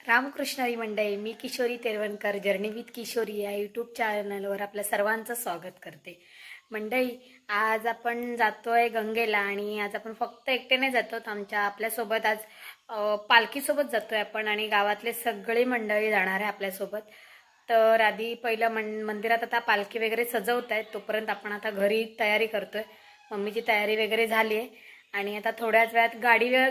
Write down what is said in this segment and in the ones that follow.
रामकृष्णारी मंडळी, मी Kishori Teravankar journey with Kishori या YouTube चॅनलवर आपल्या सर्वांचं स्वागत करते। मंडळी, आज आपण जातोय गंगेला आणि आज आपण फक्त एकट्याने जातो। आपल्यासोबत आज पालखीसोबत जातोय आपण आणि गावातले सगळे मंडळी जाणार आहे आपल्यासोबत। तर आधी पहिलं मंदिरात आता पालखी वगैरे सजवतायत, तोपर्यंत आपण आता घरी तयारी करतोय। मम्मीची तयारी वगैरे झाली आहे आणि आता थोड्याच वेळात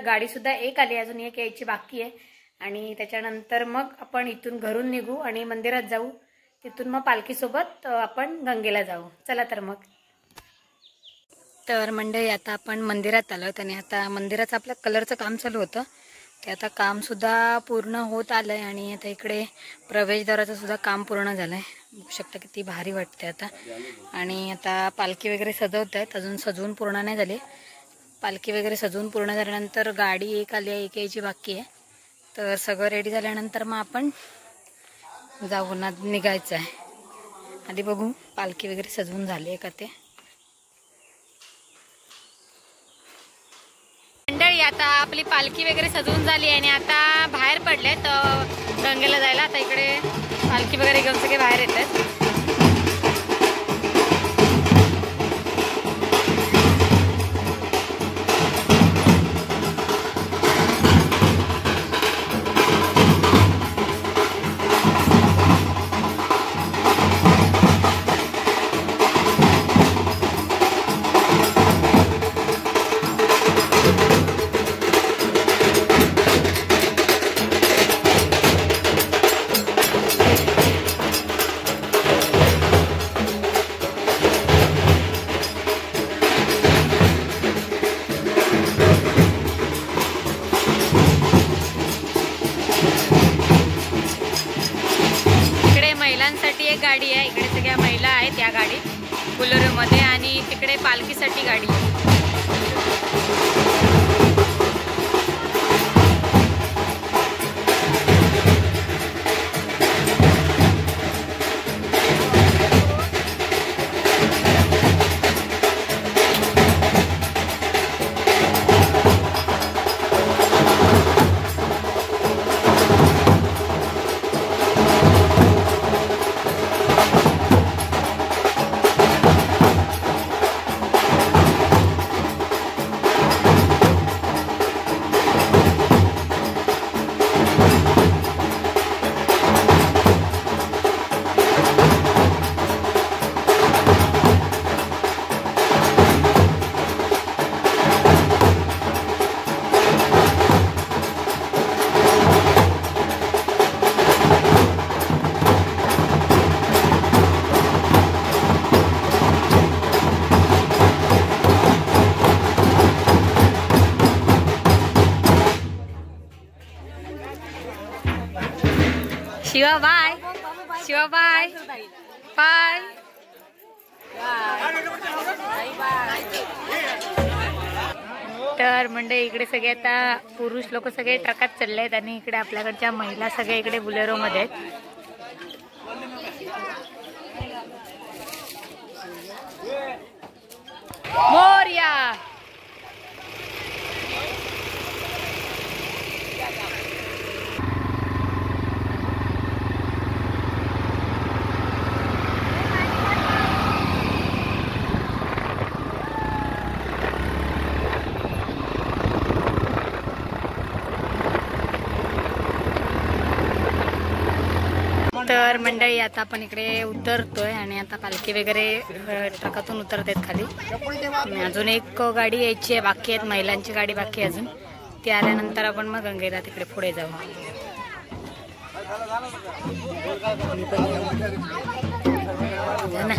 गाडी सुद्धा एक आली, अजून एक यायची बाकी आहे आणि त्याच्यानंतर मग आपण इथून घरून निघू आणि मंदिरात जाऊ। तिथून मग पालखीसोबत आपण गंगेला जाऊ। चला तर मग। तर मंडळी, आता आपण मंदिरात आलो आणि आता मंदिराचं आपलं कलरचं काम चालू होतं, ते आता काम सुद्धा पूर्ण होत आलंय आणि आता इकडे प्रवेशद्वाराचं सुद्धा काम पूर्ण झालंय। बघू शकता किती भारी वाटते आता। आणि आता पालखी वगैरे सजवत आहेत, अजून सजवून पूर्ण नाही झाली। पालखी वगैरे सजवून पूर्ण झाल्यानंतर गाडी एक आली आहे, एक यायची बाकी आहे। तर सगळं रेडी झाल्यानंतर मग आपण जाऊ ना, निघायचं आहे। आधी बघू पालखी वगैरे सजवून झाली आहे का ते। मंडळी, आता आपली पालखी वगैरे सजवून झाली आणि आता बाहेर पडले तर गंगेला जायला। आता इकडे पालखी वगैरे घेऊन सगळे बाहेर येतात। महिलांसाठी एक गाडी आहे, इकडे सगळ्या महिला आहेत या गाडीत बोलेरो मध्ये, आणि तिकडे पालखीसाठी गाडी आहे। Shiva bye, Shiva bye bye. तर मंडळी, इकडे सगळे आता पुरुष लोक सगळे ट्रकात चालले आहेत आणि इकडे आपल्याकडच्या महिला सगळे इकडे बुलेरो मध्ये आहेत। मोरया। तर मंडळी, आता आपण इकडे उतरतोय आणि आता पालखी वगैरे ट्रकातून उतरतात खाली। अजून एक गाडी यायची आहे, बाकी आहेत, महिलांची गाडी बाकी आहे अजून। ती आल्यानंतर आपण मग गंगेला तिकडे पुढे जाऊ। ना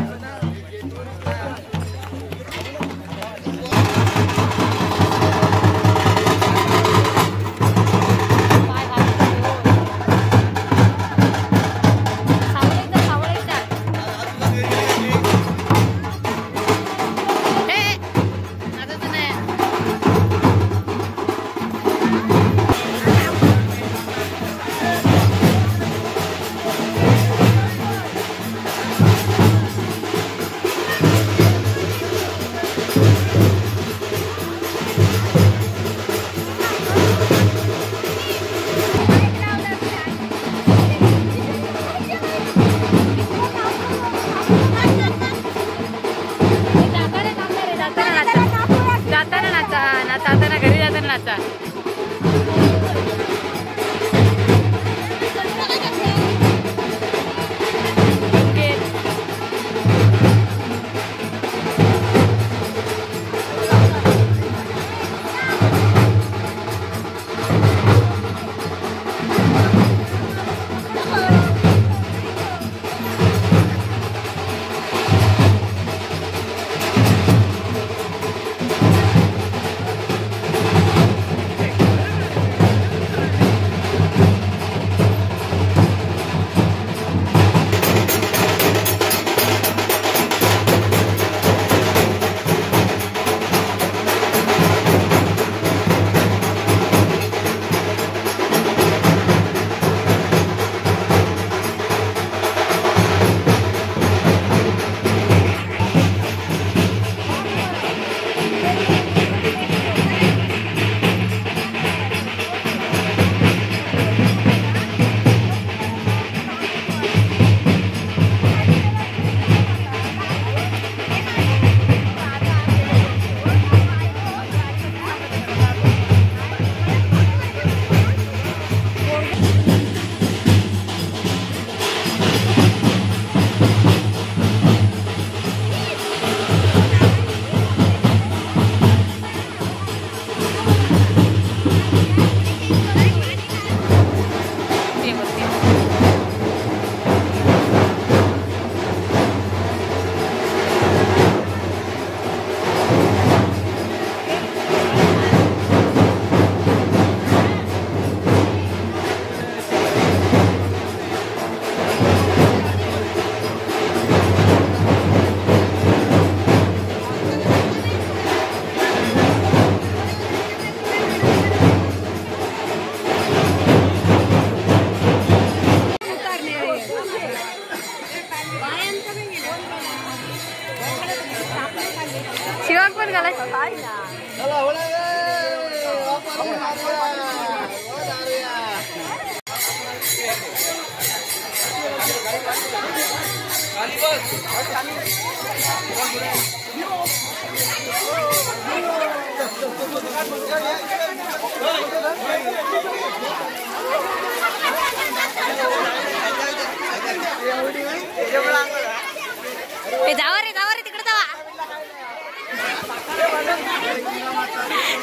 जावा रे तिकडे जावा.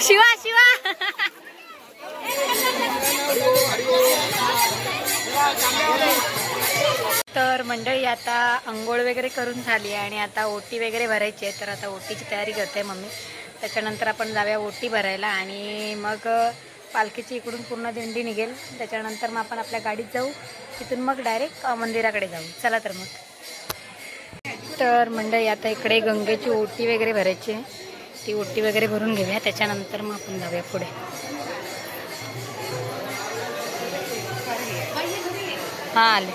शिवा शिवा तर मंडळी आता अंघोळ वगैरे करून झाली आणि आता ओटी वगैरे भरायची आहे. तर आता ओटीची तयारी करते मम्मी. त्याच्यानंतर आपण जाऊया ओटी भरायला आणि मग पालखीची इकडून पूर्ण दिंडी निघेल. त्याच्यानंतर मग आपण आपल्या गाडीत जाऊ. तिथून मग डायरेक्ट मंदिराकडे जाऊ. चला तर मग. तर मंडळी आता इकडे गंगेची ओटी वगैरे भरायची आहे. ती ओटी वगैरे भरून घेऊया. त्याच्यानंतर मग आपण जाऊया पुढे. हां आले.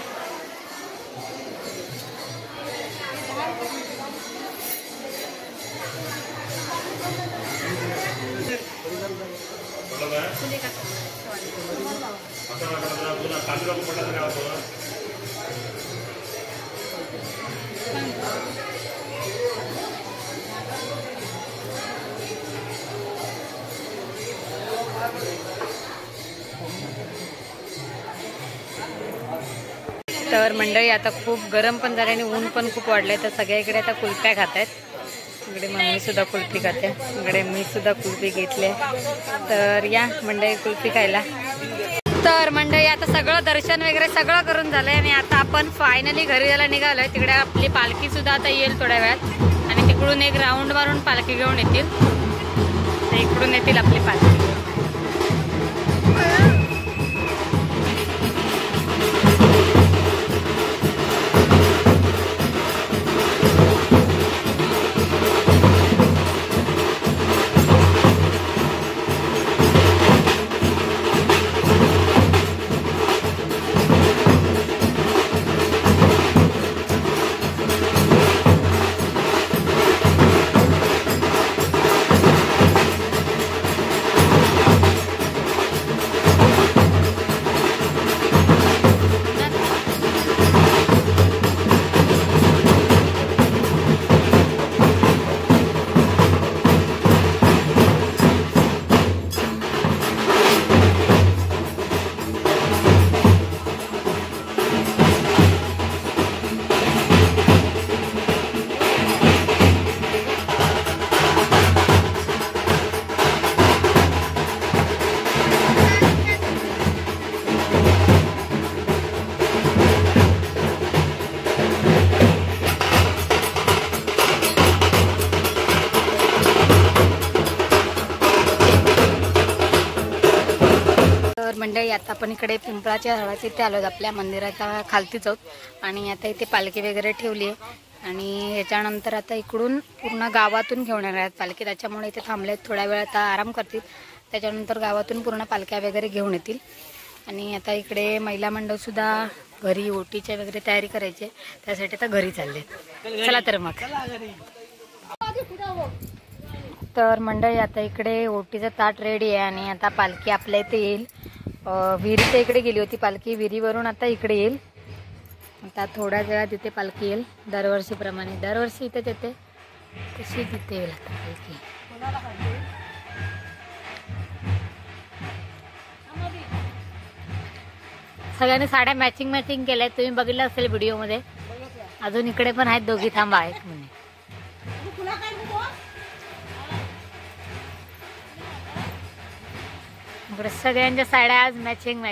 तर मंडळी आता खूप गरम पण झाले आणि ऊन पण खूप वाढलंय. तर सगळ्या इकडे आता कुल्फ्या खात आहेत. इकडे मम्मी सुद्धा कुल्फी खाते. इकडे मी सुद्धा कुल्फी घेतले. तर या मंडळी कुल्फी खायला. तर मंडळी आता सगळं दर्शन वगैरे सगळं करून झालंय आणि आता आपण फायनली घरी जायला निघालोय. तिकडे आपली पालखी सुद्धा आता येईल थोड्या वेळात आणि तिकडून एक राऊंड मारून पालखी घेऊन येतील. तर इकडून येतील आपली पालखी. मंडळी आता आपण इकडे पिंपळाच्या झाडाच्या इथे आलो. आपल्या मंदिराच्या खालतीच आहोत आणि आता इथे पालखी वगैरे ठेवली आहे आणि ह्याच्यानंतर आता इकडून पूर्ण गावातून घेऊन येणार आहेत पालखी. त्याच्यामुळे इथे थांबले थोड्या वेळ आता आराम करतील. त्याच्यानंतर गावातून पूर्ण पालख्या वगैरे घेऊन येतील आणि आता इकडे महिला मंडळसुद्धा घरी ओटीच्या वगैरे तयारी करायची. त्यासाठी आता घरी चालले. चला तर मग. तर मंडळी आता इकडे ओटीचं ताट रेडी आहे आणि आता पालखी आपल्या इथे येईल. विहिरीच्या इकडे गेली होती पालखी. विहिरीवरून आता इकडे येईल. आता थोड्या वेळात तिथे पालखी येईल. दरवर्षीप्रमाणे दरवर्षी इथेच येते तशी तिथे येईल आता पालखी. सगळ्यांनी साड्या मॅचिंग केल्या. तुम्ही बघितलं असेल व्हिडिओमध्ये. अजून इकडे पण आहेत दोघी थांबा आहेत म्हणे. सगळ्यांच्या साड्या आज मॅचिंग.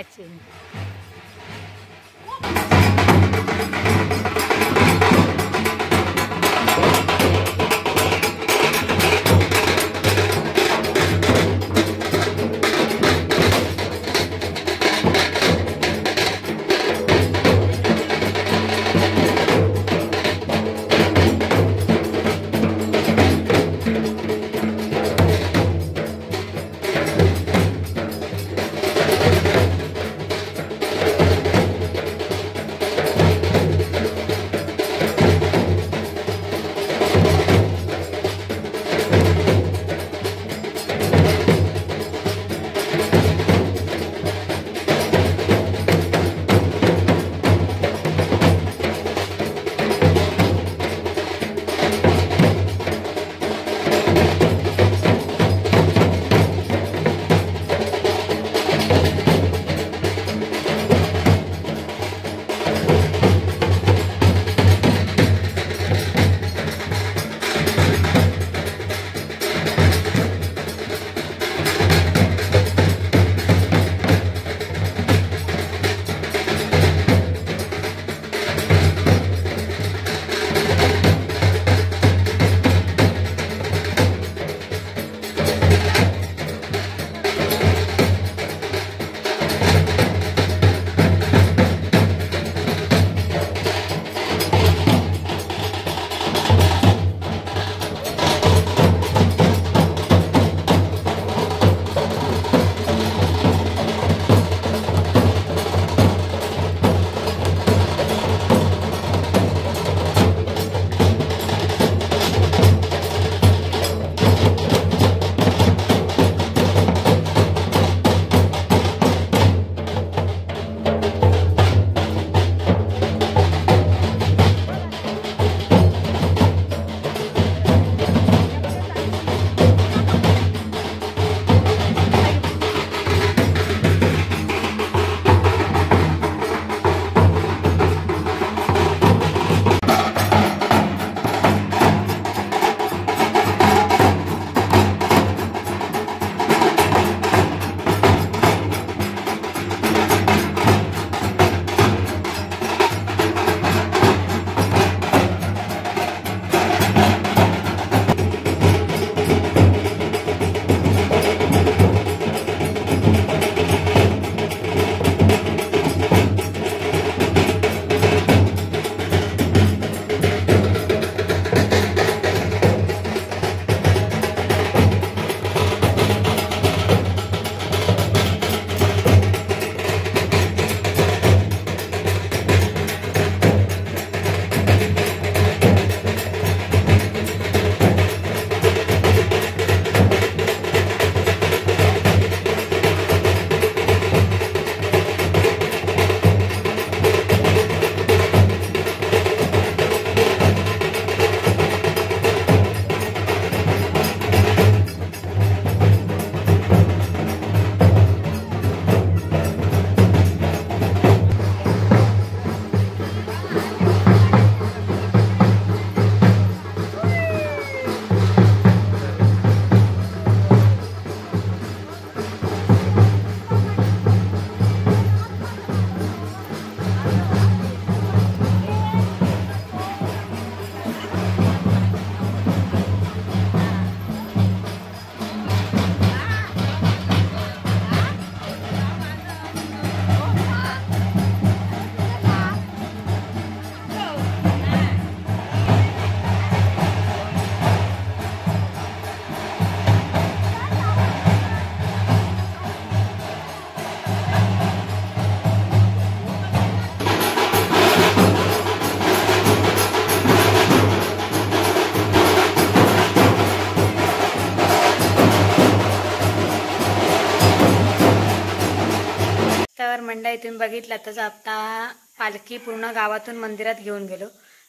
मंडळी तुम्ही बघितलं तर आता पालखी पूर्ण गावातून मंदिरात घेऊन गेलो.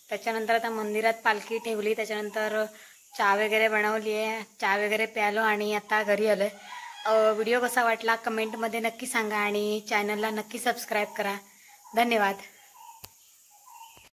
त्याच्यानंतर आता मंदिरात पालखी ठेवली, त्याच्यानंतर चहा वगैरे बनवली आहे, चहा वगैरे प्यालो आणि आता घरी आलो आहे. व्हिडिओ कसा वाटला कमेंटमध्ये नक्की सांगा आणि चॅनलला नक्की सबस्क्राईब करा. धन्यवाद.